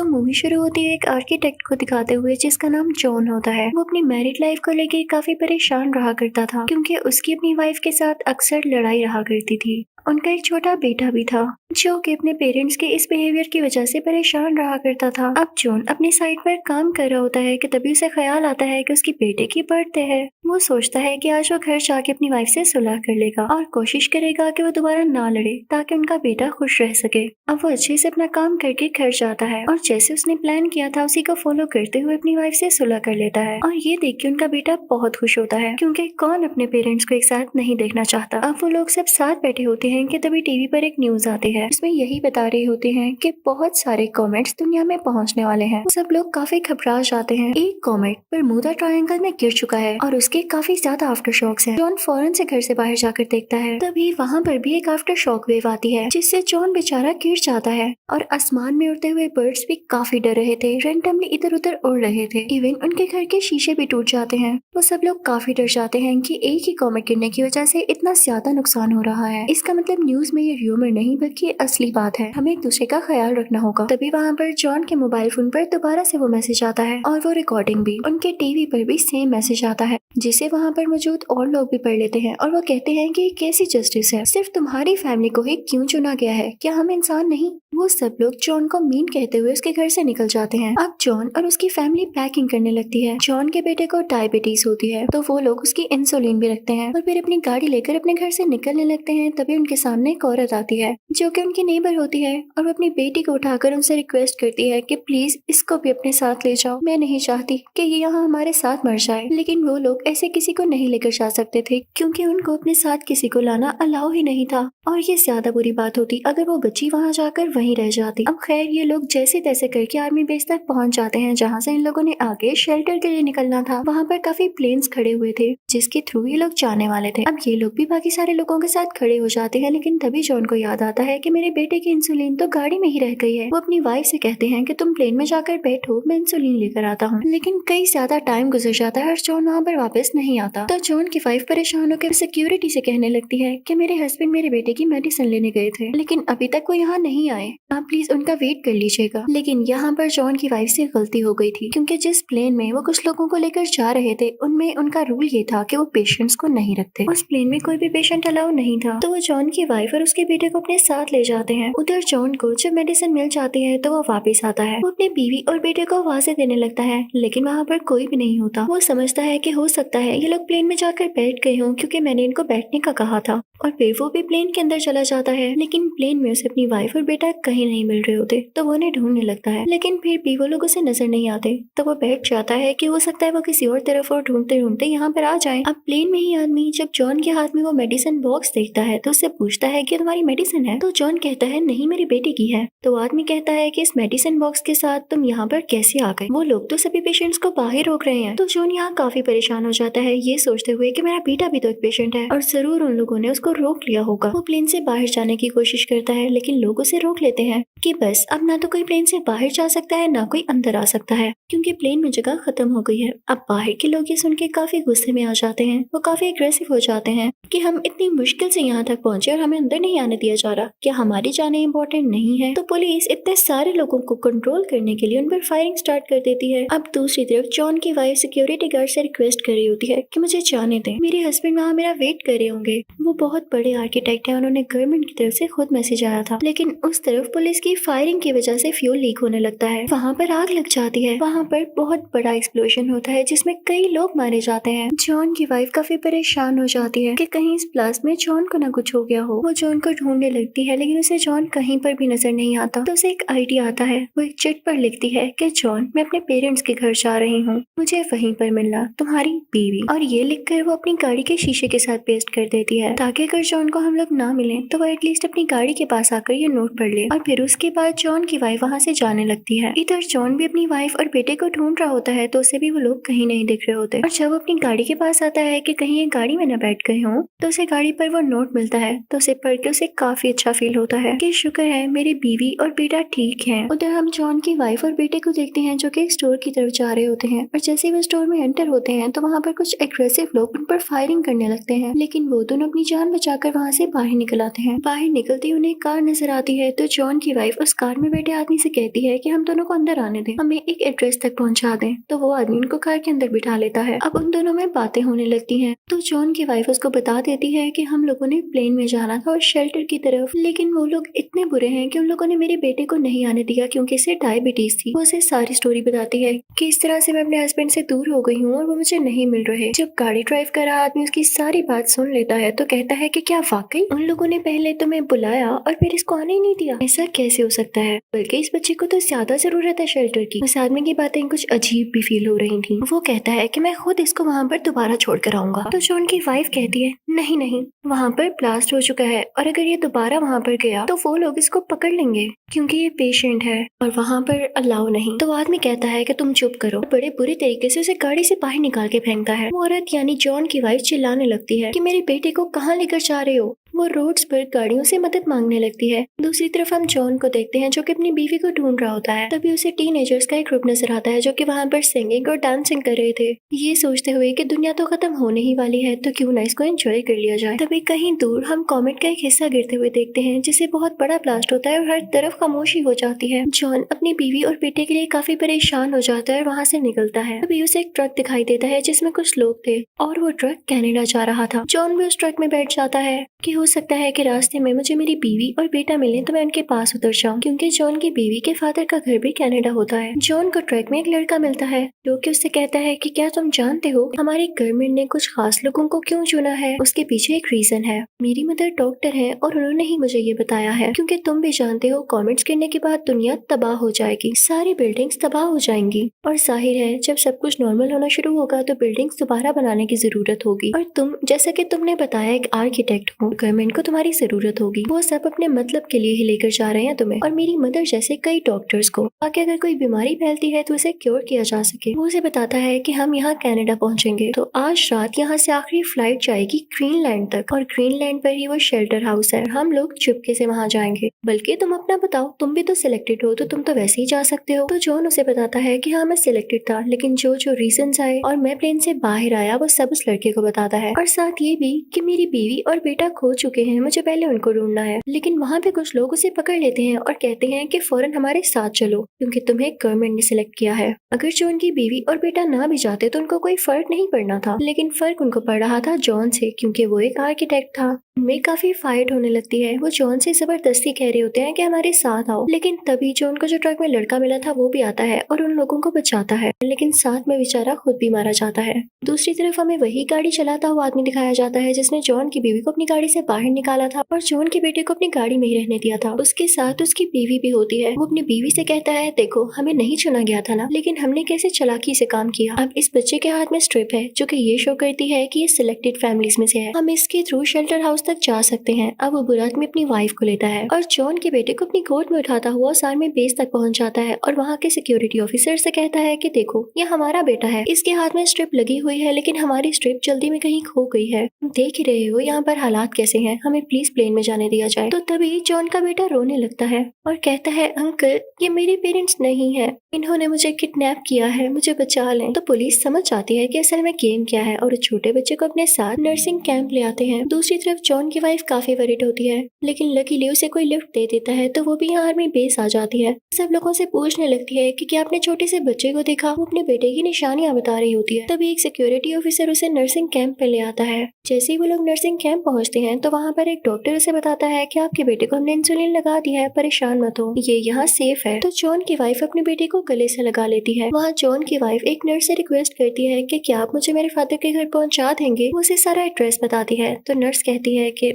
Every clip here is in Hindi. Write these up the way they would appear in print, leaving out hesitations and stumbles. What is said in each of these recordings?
मूवी शुरू होती है एक आर्किटेक्ट को दिखाते हुए जिसका नाम जॉन होता है। वो अपनी मैरिड लाइफ को लेके काफी परेशान रहा करता था क्योंकि उसकी अपनी वाइफ के साथ अक्सर लड़ाई रहा करती थी। उनका एक छोटा बेटा भी था जो कि अपने पेरेंट्स के इस बिहेवियर की वजह से परेशान रहा करता था। अब जॉन अपनी साइड पर काम कर रहा होता है कि तभी उसे ख्याल आता है कि उसकी बेटे की बर्थडे है। वो सोचता है कि आज वो घर जाके अपनी वाइफ से सुलह कर लेगा और कोशिश करेगा कि वो दोबारा ना लड़े ताकि उनका बेटा खुश रह सके। अब वो अच्छे से अपना काम करके घर जाता है और जैसे उसने प्लान किया था उसी को फॉलो करते हुए अपनी वाइफ से सुलह कर लेता है। और ये देख के उनका बेटा बहुत खुश होता है क्योंकि कौन अपने पेरेंट्स को एक साथ नहीं देखना चाहता। अब वो लोग सब साथ बैठे होते हैं कि तभी टीवी पर एक न्यूज आती है। इसमें यही बता रहे होते हैं कि बहुत सारे कॉमेट्स दुनिया में पहुंचने वाले हैं। सब लोग काफी घबरा जाते हैं। एक कॉमेट बरमूडा ट्रायंगल में गिर चुका है और उसके काफी ज्यादा आफ्टर शॉक्स हैं। जॉन फौरन से घर से बाहर जाकर देखता है, तभी वहाँ पर भी एक आफ्टर शॉक वेव आती है जिससे जॉन बेचारा गिर जाता है और आसमान में उड़ते हुए बर्ड्स भी काफी डर रहे थे, रैंडमली इधर उधर उड़ रहे थे। इवन उनके घर के शीशे भी टूट जाते हैं। वो सब लोग काफी डर जाते हैं कि एक ही कॉमेट गिरने की वजह से इतना ज्यादा नुकसान हो रहा है। इसका मतलब न्यूज में ये र्यूमर नहीं बल्कि असली बात है। हमें एक दूसरे का ख्याल रखना होगा। तभी वहाँ पर जॉन के मोबाइल फोन पर दोबारा से वो मैसेज आता है और वो रिकॉर्डिंग भी। उनके टीवी पर भी सेम मैसेज आता है जिसे वहाँ पर मौजूद और लोग भी पढ़ लेते हैं और वो कहते हैं कि कैसी जस्टिस है, सिर्फ तुम्हारी फैमिली को ही क्यों चुना गया है, क्या हम इंसान नहीं। वो सब लोग जॉन को मीन कहते हुए उसके घर से निकल जाते हैं। अब जॉन और उसकी फैमिली पैकिंग करने लगती है। जॉन के बेटे को डायबिटीज होती है तो वो लोग उसकी इंसुलिन भी रखते हैं और फिर अपनी गाड़ी लेकर अपने घर से निकलने लगते हैं। तभी उनके सामने एक औरत आती है जो कि उनकी नेबर होती है और वो अपनी बेटी को उठाकर उनसे रिक्वेस्ट करती है कि प्लीज इसको भी अपने साथ ले जाओ, मैं नहीं चाहती कि ये यहाँ हमारे साथ मर जाए। लेकिन वो लोग ऐसे किसी को नहीं लेकर जा सकते थे क्योंकि उनको अपने साथ किसी को लाना अलाउ ही नहीं था और ये ज्यादा बुरी बात होती अगर वो बच्ची वहाँ जाकर वहीं रह जाती। अब खैर ये लोग जैसे तैसे करके आर्मी बेस तक पहुंच जाते हैं जहाँ से इन लोगों ने आगे शेल्टर के लिए निकलना था। वहाँ पर काफी प्लेन्स खड़े हुए थे जिसके थ्रू ये लोग जाने वाले थे। अब ये लोग भी बाकी सारे लोगों के साथ खड़े हो जाते हैं लेकिन तभी जॉन को याद आता है कि मेरे बेटे की इंसुलिन तो गाड़ी में ही रह गई है। वो अपनी वाइफ से कहते हैं कि तुम प्लेन में जाकर बैठो, मैं इंसुलिन लेकर आता हूँ। लेकिन कई ज्यादा टाइम गुजर जाता है और जॉन वहाँ पर वापस नहीं आता। तो जॉन की वाइफ परेशान होकर सिक्योरिटी से कहने लगती है कि मेरे हस्बैंड मेरे बेटे की मेडिसिन लेने गए थे लेकिन अभी तक वो यहाँ नहीं आए, आप प्लीज उनका वेट कर लीजिएगा। लेकिन यहाँ पर जॉन की वाइफ से गलती हो गई थी क्योंकि जिस प्लेन में वो कुछ लोगों को लेकर जा रहे थे उनमें उनका रूल ये था कि वो पेशेंट्स को नहीं रखते। उस प्लेन में कोई भी पेशेंट अलाउ नहीं था तो वो जॉन की वाइफ और उसके बेटे को अपने साथ ले जाते हैं। उधर जॉन को जब मेडिसिन मिल जाती है तो वो वापस आता है। वो अपनी बीवी और बेटे को आवाजें देने लगता है लेकिन वहाँ पर कोई भी नहीं होता। वो समझता है कि हो सकता है ये लोग प्लेन में जाकर बैठ गए हों क्योंकि मैंने इनको बैठने का कहा था। और फिर वो भी प्लेन के अंदर चला जाता है लेकिन प्लेन में उसे अपनी वाइफ और बेटा कहीं नहीं मिल रहे होते तो वो उन्हें ढूंढने लगता है लेकिन फिर भी वो लोग उसे नजर नहीं आते। तो वो बैठ जाता है कि हो सकता है वो किसी और तरफ और ढूंढते ढूंढते यहाँ पर आ जाए। अब प्लेन में ही आदमी जब जॉन के हाथ में वो मेडिसिन बॉक्स देखता है तो उससे पूछता है कि तुम्हारी मेडिसिन है। तो जॉन कहता है नहीं मेरी बेटी की है। तो आदमी कहता है कि इस मेडिसिन बॉक्स के साथ तुम यहाँ पर कैसे आ गए, वो लोग तो सभी पेशेंट्स को बाहर रोक रहे हैं। तो जॉन यहाँ काफी परेशान हो जाता है ये सोचते हुए कि मेरा बेटा भी तो एक पेशेंट है और जरूर उन लोगों ने उसको रोक लिया होगा। वो प्लेन से बाहर जाने की कोशिश करता है लेकिन लोग उसे रोक लेते हैं कि बस अब ना तो कोई प्लेन से बाहर जा सकता है ना कोई अंदर आ सकता है क्योंकि प्लेन में जगह खत्म हो गई है। अब बाहर के लोग ये सुन के काफी गुस्से में आ जाते हैं। वो काफी एग्रेसिव हो जाते हैं कि हम इतनी मुश्किल से यहाँ तक पहुंचे और हमें अंदर नहीं आने दिया जा रहा, क्या हमारी जानें इंपॉर्टेंट नहीं है। तो पुलिस इतने सारे लोगों को कंट्रोल करने के लिए उन पर फायरिंग स्टार्ट कर देती है। अब दूसरी तरफ जॉन की वाइफ सिक्योरिटी गार्ड से रिक्वेस्ट कर रही होती है कि मुझे जाने दें, मेरे हस्बैंड वहाँ मेरा वेट कर रहे होंगे। वो बहुत बड़े आर्किटेक्ट है, उन्होंने गवर्नमेंट की तरफ से खुद मैसेज आया था। लेकिन उस तरफ पुलिस की फायरिंग की वजह से फ्यूल लीक होने लगता है, वहाँ पर आग लग जाती है। वहाँ पर बहुत बड़ा एक्सप्लोजन होता है जिसमें कई लोग मारे जाते हैं। जॉन की वाइफ काफी परेशान हो जाती है कि कहीं इस ब्लास्ट में जॉन को ना कुछ हो गया हो। वो जॉन को ढूंढने लगती है लेकिन उसे जॉन कहीं पर भी नजर नहीं आता। तो उसे एक आइडिया आता है। वो एक चिट पर लिखती है कि जॉन मैं अपने पेरेंट्स के घर जा रही हूँ, मुझे वहीं पर मिलना, तुम्हारी बीवी। और ये लिखकर वो अपनी गाड़ी के शीशे के साथ पेस्ट कर देती है ताकि अगर जॉन को हम लोग ना मिले तो वो एटलीस्ट अपनी गाड़ी के पास आकर ये नोट पढ़ ले। और फिर उसके बाद जॉन की वाइफ वहाँ से जाने लगती है। इधर जॉन भी अपनी वाइफ और बेटे को ढूंढ रहा होता है तो उसे भी वो लोग कहीं नहीं दिख रहे होते। और जब वो अपनी गाड़ी के पास आता है कि कहीं ये गाड़ी में न बैठ गए हों तो उसे गाड़ी पर वो नोट मिलता है। तो उसे पढ़ के उसे काफी अच्छा फील होता है कि शुक्र है मेरी बीवी और बेटा ठीक है। उधर हम जॉन की वाइफ और बेटे को देखते हैं जो कि एक स्टोर की तरफ जा रहे होते हैं और जैसे वो स्टोर में एंटर होते हैं तो वहाँ पर कुछ एग्रेसिव लोग उन पर फायरिंग करने लगते हैं लेकिन वो दोनों अपनी जान बचाकर वहाँ से बाहर निकल आते हैं। बाहर निकलते ही उन्हें कार नजर आती है तो जॉन की वाइफ वाइफ उस कार में बैठे आदमी से कहती है कि हम दोनों को अंदर आने दें, हमें एक एड्रेस तक पहुंचा दें। तो वो आदमी उनको कार के अंदर बिठा लेता है। अब उन दोनों में बातें होने लगती हैं। तो जॉन की वाइफ उसको बता देती है कि हम लोगों ने प्लेन में जाना था और शेल्टर की तरफ, लेकिन वो लोग इतने बुरे हैं कि उन लोगों ने मेरे बेटे को नहीं आने दिया क्योंकि इसे डायबिटीज थी। वो उसे सारी स्टोरी बताती है कि इस तरह से मैं अपने हस्बैंड से दूर हो गई हूँ और वो मुझे नहीं मिल रहे। जब गाड़ी ड्राइव कर रहा आदमी उसकी सारी बात सुन लेता है तो कहता है कि क्या वाकई उन लोगों ने पहले तुम्हें बुलाया और फिर इसको आने ही नहीं दिया? ऐसा कैसे हो सकता है? बल्कि इस बच्चे को तो ज्यादा जरूरत है शेल्टर की। उस आदमी की बातें कुछ अजीब भी फील हो रही थी। वो कहता है कि मैं खुद इसको वहाँ पर दोबारा छोड़ कर आऊंगा। तो जॉन की वाइफ कहती है नहीं नहीं, वहाँ पर ब्लास्ट हो चुका है और अगर ये दोबारा वहाँ पर गया तो वो लोग इसको पकड़ लेंगे क्योंकि ये पेशेंट है और वहाँ पर अलाउ नहीं। तो आदमी कहता है कि तुम चुप करो। बड़े बुरे तरीके से उसे गाड़ी से बाहर निकाल के फेंकता है। वो औरत यानी जॉन की वाइफ चिल्लाने लगती है कि मेरे बेटे को कहाँ लेकर जा रहे हो। वो रोड्स पर गाड़ियों से मदद मांगने लगती है। दूसरी तरफ हम जॉन को देखते हैं जो कि अपनी बीवी को ढूंढ रहा होता है। तभी उसे टीनेजर्स का एक ग्रुप नजर आता है जो कि वहाँ पर सिंगिंग और डांसिंग कर रहे थे, ये सोचते हुए कि दुनिया तो खत्म होने ही वाली है तो क्यों ना इसको एंजॉय कर लिया जाए। तभी कहीं दूर हम कॉमेट का एक हिस्सा गिरते हुए देखते हैं जिससे बहुत बड़ा ब्लास्ट होता है और हर तरफ खामोशी हो जाती है। जॉन अपनी बीवी और बेटे के लिए काफी परेशान हो जाता है और वहाँ से निकलता है। तभी उसे एक ट्रक दिखाई देता है जिसमें कुछ लोग थे और वो ट्रक कनाडा जा रहा था। जॉन भी उस ट्रक में बैठ जाता है कि हो सकता है कि रास्ते में मुझे मेरी बीवी और बेटा मिले तो मैं उनके पास उतर जाऊं, क्योंकि जॉन की बीवी के फादर का घर भी कनाडा होता है। जॉन को ट्रक में एक लड़का मिलता है जो कि उससे कहता है कि क्या तुम जानते हो हमारी गवर्नमेंट ने कुछ खास लोगों को क्यों चुना है? उसके पीछे एक रीजन है। मेरी मदर डॉक्टर है और उन्होंने ही मुझे ये बताया है, क्योंकि तुम भी जानते हो कॉमेट्स गिरने के बाद दुनिया तबाह हो जाएगी, सारी बिल्डिंग्स तबाह हो जाएंगी और जाहिर है जब सब कुछ नॉर्मल होना शुरू होगा तो बिल्डिंग्स दोबारा बनाने की जरूरत होगी और तुम जैसा कि तुमने बताया एक आर्किटेक्ट हो, गवर्नमेंट को तुम्हारी जरूरत होगी। वो सब अपने मतलब के लिए ही लेकर जा रहे हैं तुम्हें और मेरी मदर जैसे कई डॉक्टर्स को, ताकि अगर कोई बीमारी फैलती है तो उसे क्योर किया जा सके। वो उसे बताता है कि हम यहाँ कनाडा पहुंचेंगे तो आज रात यहाँ से आखिरी फ्लाइट जाएगी ग्रीनलैंड तक और ग्रीनलैंड पर ही वो शेल्टर हाउस है। हम लोग चुपके से वहाँ जाएंगे। बल्कि तुम अपना बताओ, तुम भी तो सिलेक्टेड हो तो तुम तो वैसे ही जा सकते हो। तो जॉन उसे बताता है कि हाँ मैं सिलेक्टेड था, लेकिन जो जो रीजंस आए और मैं प्लेन से बाहर आया वो सब उस लड़के को बताता है और साथ ये भी कि मेरी बीवी और बेटा खो चुके हैं, मुझे पहले उनको ढूंढना है। लेकिन वहाँ पे कुछ लोग उसे पकड़ लेते हैं और कहते हैं कि फौरन हमारे साथ चलो क्योंकि तुम्हें गवर्नमेंट ने सिलेक्ट किया है। अगर जो उनकी बीवी और बेटा ना भी जाते तो उनको कोई फर्क नहीं पड़ना था, लेकिन फर्क उनको पड़ रहा था जॉन से, क्योंकि वो एक आर्किटेक्ट था। उनमें काफी फाइट होने लगती है। वो जॉन से जबरदस्ती कह रहे होते हैं कि हमारे साथ आओ, लेकिन तभी जो उनको जो ट्रक में लड़का मिला था वो भी आता है और उन लोगों को बचाता है, लेकिन साथ में बेचारा खुद भी मारा जाता है। दूसरी तरफ हमें वही गाड़ी चलाता हुआ आदमी दिखाया जाता है जिसने जॉन की बीवी को अपनी गाड़ी से बाहर निकाला था और जॉन के बेटे को अपनी गाड़ी में ही रहने दिया था। उसके साथ उसकी बीवी भी होती है। वो अपनी बीवी से कहता है देखो हमें नहीं चुना गया था ना, लेकिन हमने कैसे चालाकी से काम किया। अब इस बच्चे के हाथ में स्ट्रिप है जो कि ये शो करती है कि ये सिलेक्टेड फैमिलीज में से है, हम इसके थ्रू शेल्टर हाउस तक जा सकते हैं। अब वो बुरा आदमी अपनी वाइफ को लेता है और जॉन के बेटे को अपनी गोद में उठाता हुआ सार्मे बेस तक पहुंच जाता है और वहाँ के सिक्योरिटी ऑफिसर से कहता है कि देखो ये हमारा बेटा है, इसके हाथ में स्ट्रिप लगी हुई है, लेकिन हमारी स्ट्रिप जल्दी में कहीं खो गई है। देख ही रहे हो यहाँ पर हालात कैसे हैं, हमें प्लीज प्लेन में जाने दिया जाए। तो तभी जॉन का बेटा रोने लगता है और कहता है अंकल ये मेरे पेरेंट्स नहीं है, इन्होंने मुझे किडनैप किया है, मुझे बचा लें। तो पुलिस समझ जाती है कि असल में गेम क्या है और छोटे बच्चे को अपने साथ नर्सिंग कैंप ले आते हैं। दूसरी तरफ जॉन की वाइफ काफी वरिड होती है, लेकिन लकीली उसे कोई लिफ्ट दे देता है तो वो भी यहाँ आर्मी बेस आ जाती है। सब लोगों से पूछने लगती है कि क्या आपने छोटे से बच्चे को देखा। वो अपने बेटे की निशानियां बता रही होती है। तभी एक सिक्योरिटी ऑफिसर उसे नर्सिंग कैंप पे ले आता है। जैसे ही वो लोग नर्सिंग कैंप पहुंचते हैं तो वहाँ पर एक डॉक्टर उसे बताता है कि आपके बेटे को हमने इंसुलिन लगा दिया है, परेशान मत हो, ये यहाँ सेफ है। तो जॉन की वाइफ अपने बेटे को गले से लगा लेती है। वहाँ जॉन की वाइफ एक नर्स से रिक्वेस्ट करती है कि क्या आप मुझे मेरे फादर के घर पहुँचा देंगे। वो उसे सारा एड्रेस बताती है तो नर्स कहती है कि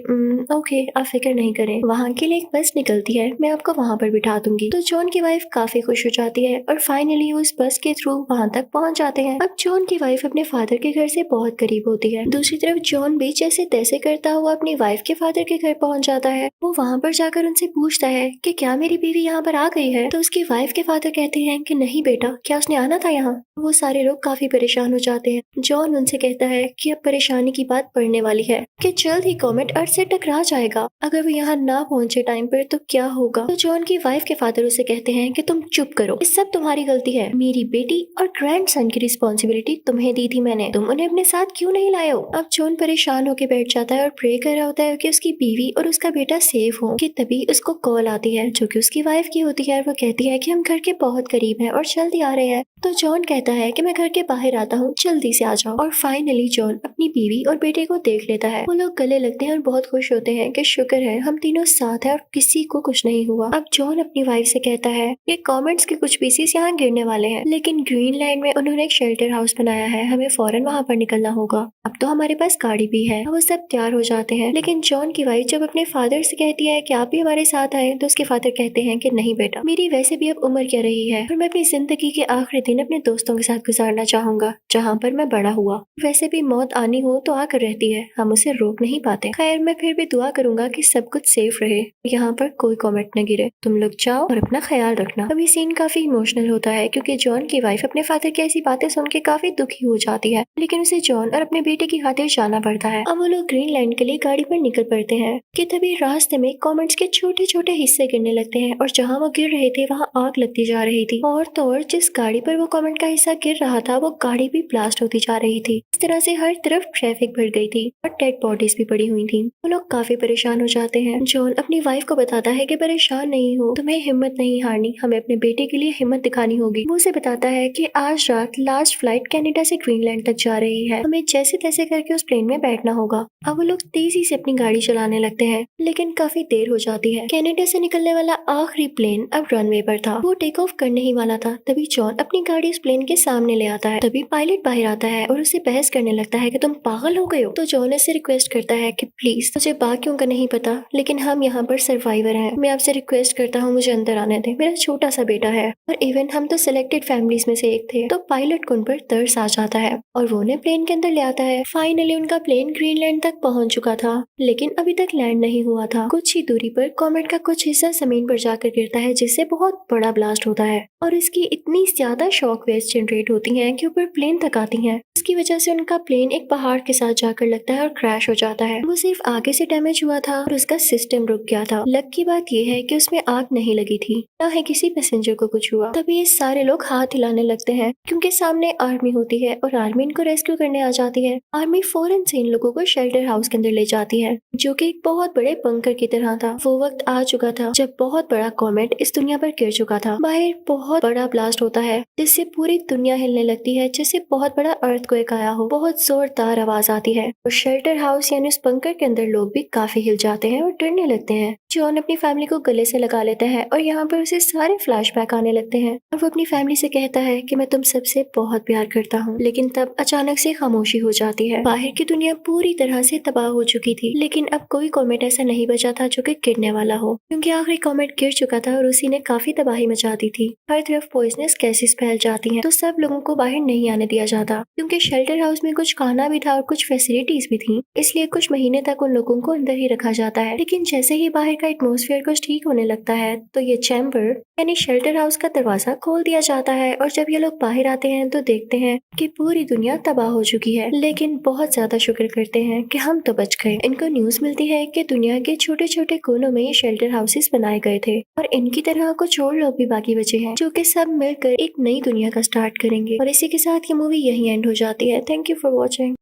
ओके आप फिक्र नहीं करें, वहाँ के लिए एक बस निकलती है, मैं आपको वहाँ पर बिठा दूंगी। तो जॉन की वाइफ काफी खुश हो जाती है और फाइनली उस बस के थ्रू वहाँ तक पहुँच जाते हैं। अब जॉन की वाइफ अपने फादर के घर से बहुत करीब होती है। दूसरी तरफ जॉन भी जैसे तैसे करता हुआ अपनी वाइफ के फादर के घर पहुँच जाता है। वो वहाँ पर जाकर उनसे पूछता है कि क्या मेरी बीवी यहाँ पर आ गई है। तो उसकी वाइफ के फादर कहते हैं कि नहीं बेटा, क्या उसने आना था यहाँ। वो सारे लोग काफी परेशान हो जाते हैं। जॉन उनसे कहता है कि अब परेशानी की बात पड़ने वाली है कि जल्द ही कॉमेट अर्थ से टकरा जाएगा, अगर वो यहाँ ना पहुँचे टाइम पर तो क्या होगा। तो जॉन की वाइफ के फादर उसे कहते हैं कि तुम चुप करो, इस सब तुम्हारी गलती है, मेरी बेटी और ग्रैंडसन की रिस्पॉन्सिबिलिटी तुम्हें दी थी मैंने, तुम उन्हें अपने साथ क्यों नहीं लाए हो। अब जॉन परेशान होकर बैठ जाता है और प्रे कर रहा होता है कि उसकी बीवी और उसका बेटा सेफ हो कि तभी उसको कॉल आती है जो कि उसकी वाइफ की होती है। वो कहती है कि हम घर के बहुत करीब हैं और जल्दी आ रहे हैं। तो जॉन कहता है कि मैं घर के बाहर आता हूँ, जल्दी से आ जाओ। और फाइनली जॉन अपनी बीवी और बेटे को देख लेता है। वो लोग गले लगते हैं और बहुत खुश होते हैं कि शुक्र है हम तीनों साथ हैं और किसी को कुछ नहीं हुआ। अब जॉन अपनी वाइफ से कहता है कि कॉमेट्स के कुछ पीसेस यहाँ गिरने वाले हैं, लेकिन ग्रीनलैंड में उन्होंने एक शेल्टर हाउस बनाया है, हमें फौरन वहाँ पर निकलना होगा। अब तो हमारे पास गाड़ी भी है। वो सब तैयार हो जाते हैं, लेकिन जॉन की वाइफ जब अपने फादर से कहती है कि आप भी हमारे साथ आए, तो उसके फादर कहते हैं कि नहीं बेटा, मेरी वैसे भी अब उम्र क्या रही है और मैं अपनी जिंदगी के आखिरी दिन अपने दोस्तों के साथ गुजारना चाहूंगा जहाँ पर मैं बड़ा हुआ। वैसे भी मौत आनी हो तो आकर रहती है, हम उसे रोक नहीं पाते। खैर मैं फिर भी दुआ करूंगा कि सब कुछ सेफ रहे, यहाँ पर कोई कॉमेट न गिरे। तुम लोग जाओ और अपना ख्याल रखना। अब ये सीन काफी इमोशनल होता है क्योंकि जॉन की वाइफ अपने फादर की ऐसी बातें सुन के काफी दुखी हो जाती है, लेकिन उसे जॉन और अपने बेटे की खातिर जाना पड़ता है। अब वो लोग ग्रीनलैंड के लिए गाड़ी पर निकल पड़ते हैं कि तभी रास्ते में कॉमेट्स के छोटे छोटे हिस्से गिरने लगते हैं और जहाँ वो गिर रहे थे वहाँ आग लगती जा रही थी। और तो और जिस गाड़ी पर वो कॉमेट का हिस्सा गिर रहा था वो गाड़ी भी ब्लास्ट होती जा रही थी। इस तरह से हर तरफ ट्रैफिक भर गई थी और डेड बॉडीज भी पड़ी हुई थी। वो लोग काफी परेशान हो जाते हैं। जॉन अपनी वाइफ को बताता है कि परेशान नहीं हो, तुम्हें हिम्मत नहीं हारनी, हमें अपने बेटे के लिए हिम्मत दिखानी होगी। वो उसे बताता है कि आज रात लास्ट फ्लाइट कनाडा से ग्रीनलैंड तक जा रही है, हमें जैसे तैसे करके उस प्लेन में बैठना होगा। अब वो लोग तेजी से अपनी गाड़ी चलाने लगते हैं, लेकिन काफी देर हो जाती है। कनाडा से निकलने वाला आखिरी प्लेन अब रनवे पर था। वो टेक ऑफ करने ही वाला था, तभी जॉन अपनी गाड़ी उस प्लेन के सामने ले आता है। तभी पायलट बाहर आता है और उसे बहस करने लगता है कि तुम पागल हो गए हो। तो जॉन से रिक्वेस्ट करता है कि प्लीज, मुझे बाकियों का नहीं पता, लेकिन हम यहाँ पर सर्वाइवर हैं, मैं आपसे रिक्वेस्ट करता हूँ मुझे अंदर आने दे, मेरा छोटा सा बेटा है और इवन हम तो सिलेक्टेड फैमिलीज में से एक थे। तो पायलट को उन पर तरस आ जाता है और वो उन्हें प्लेन के अंदर ले आता है। फाइनली उनका प्लेन ग्रीनलैंड तक पहुंच चुका था, लेकिन अभी तक लैंड नहीं हुआ था। कुछ ही दूरी पर कॉमेट का कुछ हिस्सा जमीन पर जाकर गिरता है, जिससे बहुत बड़ा ब्लास्ट होता है और इसकी इतनी ज्यादा शॉक वेव्स जनरेट होती हैं कि ऊपर प्लेन तक आती हैं। इसकी वजह से उनका प्लेन एक पहाड़ के साथ जाकर लगता है और क्रैश हो जाता है। वो सिर्फ आगे से डैमेज हुआ था और उसका सिस्टम रुक गया था। लक की बात यह है कि उसमें आग नहीं लगी थी, ना ही किसी पैसेंजर को कुछ हुआ। तभी ये सारे लोग हाथ हिलाने लगते हैं क्योंकि सामने आर्मी होती है और आर्मी इनको रेस्क्यू करने आ जाती है। आर्मी फौरन से इन लोगों को शेल्टर हाउस के अंदर ले जाती है, जो कि एक बहुत बड़े बंकर की तरह था। वो वक्त आ चुका था जब बहुत बड़ा कॉमेट इस दुनिया पर गिर चुका था। बाहर बहुत बड़ा ब्लास्ट होता है जिससे पूरी दुनिया हिलने लगती है, जैसे बहुत बड़ा अर्थक्वेक आया हो। बहुत जोरदार आवाज आती है और शेल्टर हाउस यानी उस बंकर के अंदर लोग भी काफी हिल जाते हैं और डरने लगते हैं। जॉन अपनी फैमिली को गले से लगा लेता है और यहाँ पर उसे सारे फ्लैशबैक आने लगते हैं और वो अपनी फैमिली से कहता है कि मैं तुम सबसे बहुत प्यार करता हूँ। लेकिन तब अचानक से खामोशी हो जाती है। बाहर की दुनिया पूरी तरह से तबाह हो चुकी थी, लेकिन अब कोई कॉमेट ऐसा नहीं बचा था जो कि गिरने वाला हो, क्योंकि आखिरी कॉमेट गिर चुका था और उसी ने काफी तबाही मचा दी थी। हर तरफ पॉइजनस गैसेस फैल जाती हैं, तो सब लोगों को बाहर नहीं आने दिया जाता, क्योंकि शेल्टर हाउस में कुछ खाना भी था और कुछ फैसिलिटीज भी थी, इसलिए कुछ महीने तक उन लोगों को अंदर ही रखा जाता है। लेकिन जैसे ही बाहर का एटमॉस्फेयर कुछ ठीक होने लगता है तो ये चैम्बर यानी शेल्टर हाउस का दरवाजा खोल दिया जाता है और जब ये लोग बाहर आते हैं तो देखते हैं कि पूरी दुनिया तबाह हो चुकी है, लेकिन बहुत ज्यादा शुक्र करते हैं कि हम तो बच गए। इनको न्यूज मिलती है कि दुनिया के छोटे छोटे कोनों में ये शेल्टर हाउसेस बनाए गए थे और इनकी तरह कुछ और लोग भी बाकी बचे हैं जो कि सब मिलकर एक नई दुनिया का स्टार्ट करेंगे। और इसी के साथ ये मूवी यही एंड हो जाती है। Thank you for watching.